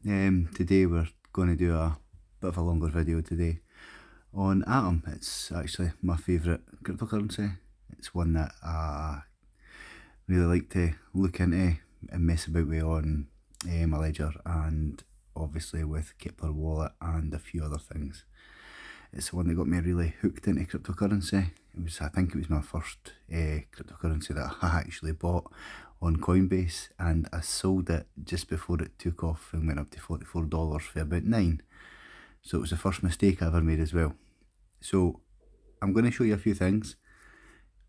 Today we're going to do a bit of a longer video today on Atom. It's actually my favourite cryptocurrency. It's one that I really like to look into and mess about with on my ledger, and obviously with keplr wallet and a few other things. It's the one that got me really hooked into cryptocurrency. I think it was my first cryptocurrency that I actually bought on Coinbase, and I sold it just before it took off and went up to $44 for about $9. So it was the first mistake I ever made as well. So I'm going to show you a few things.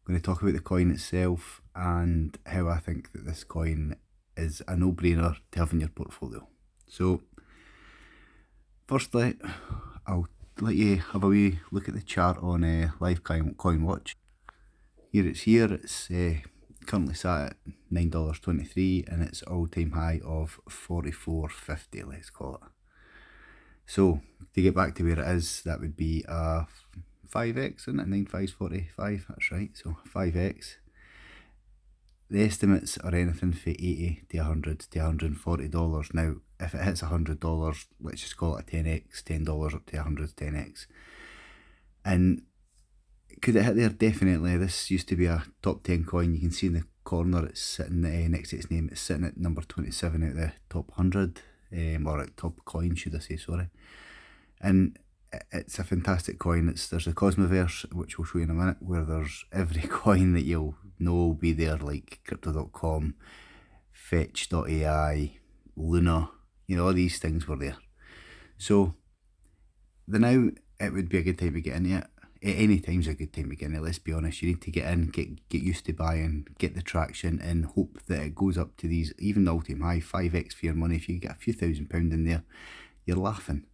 I'm going to talk about the coin itself and how I think that this coin is a no-brainer to have in your portfolio. So firstly, I'll let you have a wee look at the chart on Live Coin Watch. It's currently sat at $9.23 and it's all-time high of $44.50, let's call it. So to get back to where it is, that would be a 5x, isn't it? 9 5's 45, that's right, so 5x. The estimates are anything from $80 to $100 to $140. Now, if it hits $100, let's just call it a 10x, $10 up to 100, 10x. And could it hit there? Definitely. This used to be a top 10 coin. You can see in the corner it's sitting next to its name. It's sitting at number 27 out of the top 100, or at top coin, should I say, sorry. And it's a fantastic coin. There's the Cosmoverse, which we'll show you in a minute, where there's every coin that you'll know will be there, like crypto.com, fetch.ai, Luna, all these things were there. So now it would be a good time to get in it. Any time's a good time to get in it, let's be honest. You need to get in, get used to buying, get the traction, and hope that it goes up to these, even the all-time high, 5x for your money. If you get a few £1,000 in there, you're laughing.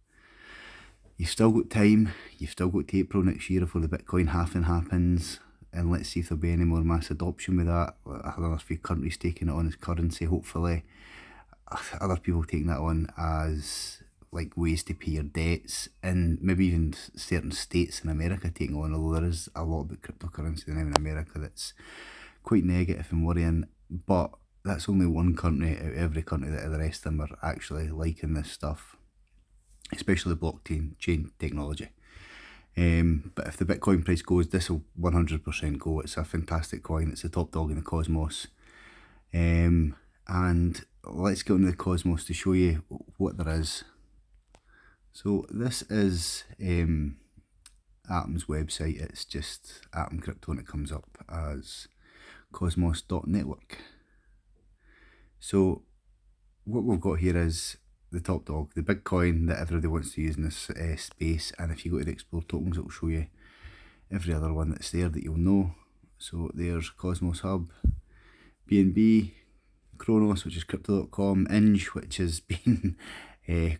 You've still got time. You've still got to April next year before the Bitcoin halving happens, and let's see if there'll be any more mass adoption with that. Another few countries taking it on as currency, hopefully. Other people taking that on as like ways to pay your debts, and maybe even certain states in America taking on, although there is a lot about cryptocurrency now in America that's quite negative and worrying. But that's only one country out of every country that the rest of them are actually liking this stuff, especially blockchain technology. But if the Bitcoin price goes, this will 100% go. It's a fantastic coin. It's the top dog in the cosmos. And let's get into the cosmos to show you what there is. So this is Atom's website. It's just Atom Crypto, and it comes up as cosmos.network. So what we've got here is the top dog, the big coin that everybody wants to use in this space. And if you go to the explore tokens, it will show you every other one that's there that you'll know. So there's Cosmos Hub, BNB, Kronos, which is crypto.com, Inge, which has been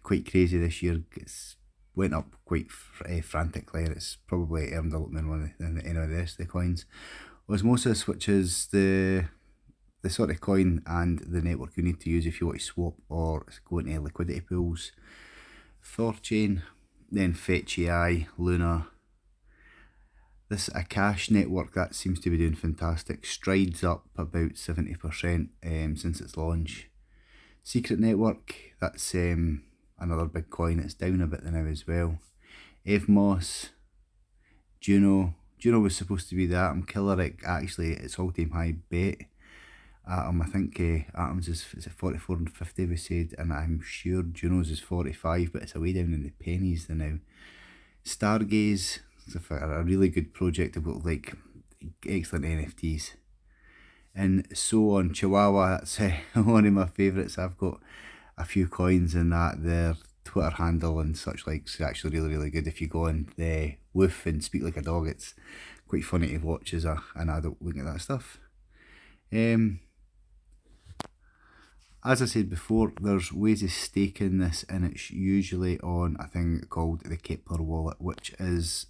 quite crazy this year. It's went up quite frantically, and it's probably earned a lot more money than any of the rest of the coins. Osmosis, which is the sort of coin and the network you need to use if you want to swap or go into liquidity pools. Thorchain, then Fetch AI, Luna. This is a cash network that seems to be doing fantastic. Stride's up about 70% since its launch. Secret Network, that's another big coin. It's down a bit now as well. Evmos, Juno was supposed to be the Atom killer. Actually, it's all-time high bet. Atom, I think Atom's is it 44 and 50 we said, and I'm sure Juno's is 45, but it's away down in the pennies now. Stargaze, it's a really good project about like excellent NFTs, and so on. Chihuahua, that's one of my favourites. I've got a few coins in that. Their Twitter handle and such like is actually really good. If you go on the woof and speak like a dog, it's quite funny to watch as an adult looking at that stuff. As I said before, there's ways of staking this, and it's usually on a thing called the keplr wallet, which is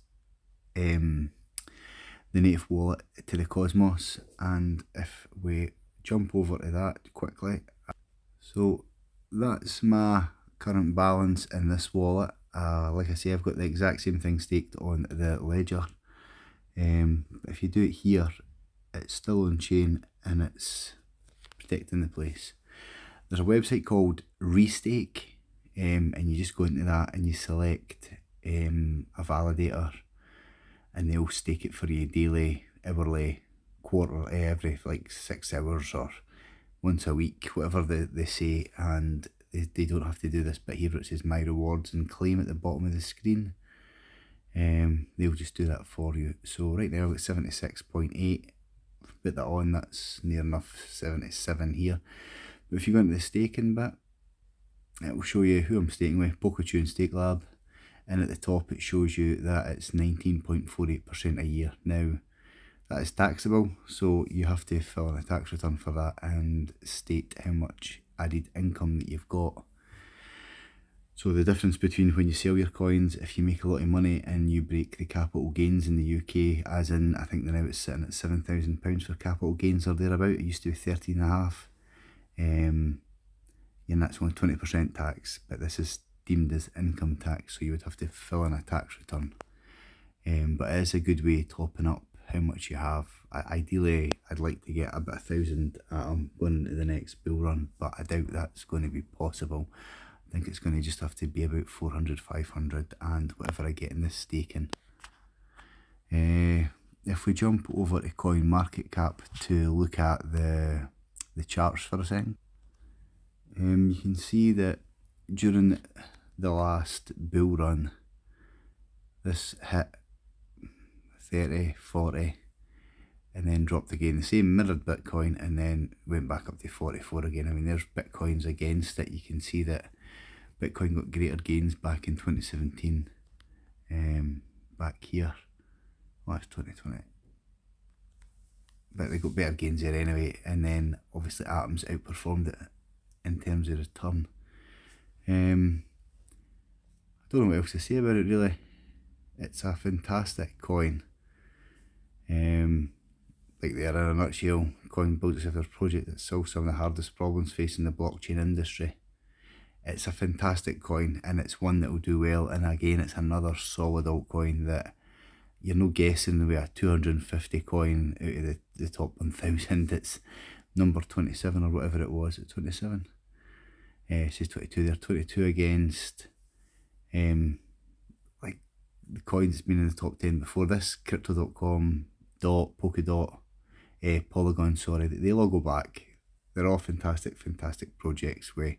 the native wallet to the Cosmos. And if we jump over to that quickly, so that's my current balance in this wallet. Like I say, I've got the exact same thing staked on the ledger. If you do it here, it's still on chain and it's protecting the place. There's a website called Restake, and you just go into that and you select a validator, and they'll stake it for you daily, hourly, quarter, every like 6 hours or once a week, whatever they say. And they don't have to do this bit here. It says my rewards and claim at the bottom of the screen. They'll just do that for you. So right now it's 76.8. Put that on, that's near enough 77 here. But if you go into the staking bit, it will show you who I'm staking with, Poketune Stake Lab, and at the top it shows you that it's 19.48% a year. Now that is taxable, so you have to fill in a tax return for that and state how much added income that you've got. So the difference between when you sell your coins, if you make a lot of money and you break the capital gains in the UK, as in I think now it's sitting at £7,000 for capital gains or thereabout. It used to be 13.5, and that's only 20% tax, but this is deemed as income tax, so you would have to fill in a tax return. But it is a good way of topping up how much you have. Ideally, I'd like to get about 1,000 going into the next bull run, but I doubt that's going to be possible. I think it's going to just have to be about 400, 500 and whatever I get in this staking. If we jump over to coin market cap to look at the charts for a second, you can see that during the last bull run, this hit 30, 40 and then dropped again. The same mirrored Bitcoin and then went back up to 44 again. I mean, there's Bitcoins against it. You can see that Bitcoin got greater gains back in 2017, back here. Well, that's 2020. But they got better gains there anyway, and then obviously Atoms outperformed it in terms of return. I don't know what else to say about it really. It's a fantastic coin. Like they are in a nutshell, coin builds itself as a project that solves some of the hardest problems facing the blockchain industry. It's a fantastic coin, and it's one that will do well, and again it's another solid altcoin that you're no guessing with a 250 coin out of the top 1,000. It's number 27 or whatever it was. It's 27. It says 22 there. 22 against like the coins that's been in the top 10 before this. Crypto.com, Polkadot, Polygon, sorry. They all go back. They're all fantastic projects with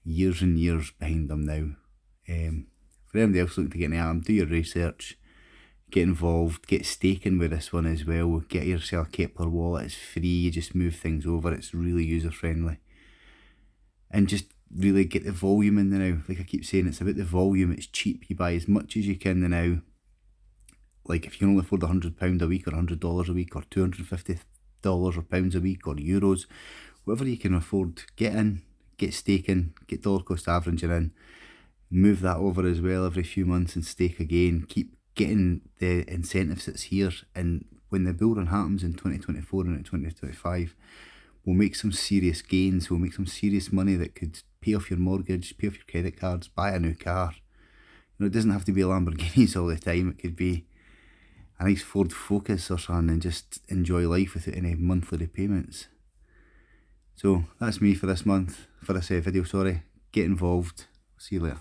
years and years behind them now. For anybody else looking to get into them, do your research, get involved, get staking with this one as well. Get yourself a keplr wallet. It's free. You just move things over. It's really user friendly, and just really get the volume in there now. Like I keep saying, it's about the volume. It's cheap. You buy as much as you can now. Like if you can only afford £100 a week or $100 a week or $250 or pounds a week or euros, whatever you can afford, get in, get staking, get dollar cost averaging in, move that over as well every few months and stake again. Keep getting the incentives that's here, and when the bull run happens in 2024 and in 2025, we'll make some serious gains. We'll make some serious money that could pay off your mortgage, pay off your credit cards, buy a new car. You know, it doesn't have to be Lamborghinis all the time. It could be a nice Ford Focus or something, and just enjoy life without any monthly repayments. So that's me for this month, for this video, sorry. Get involved. See you later.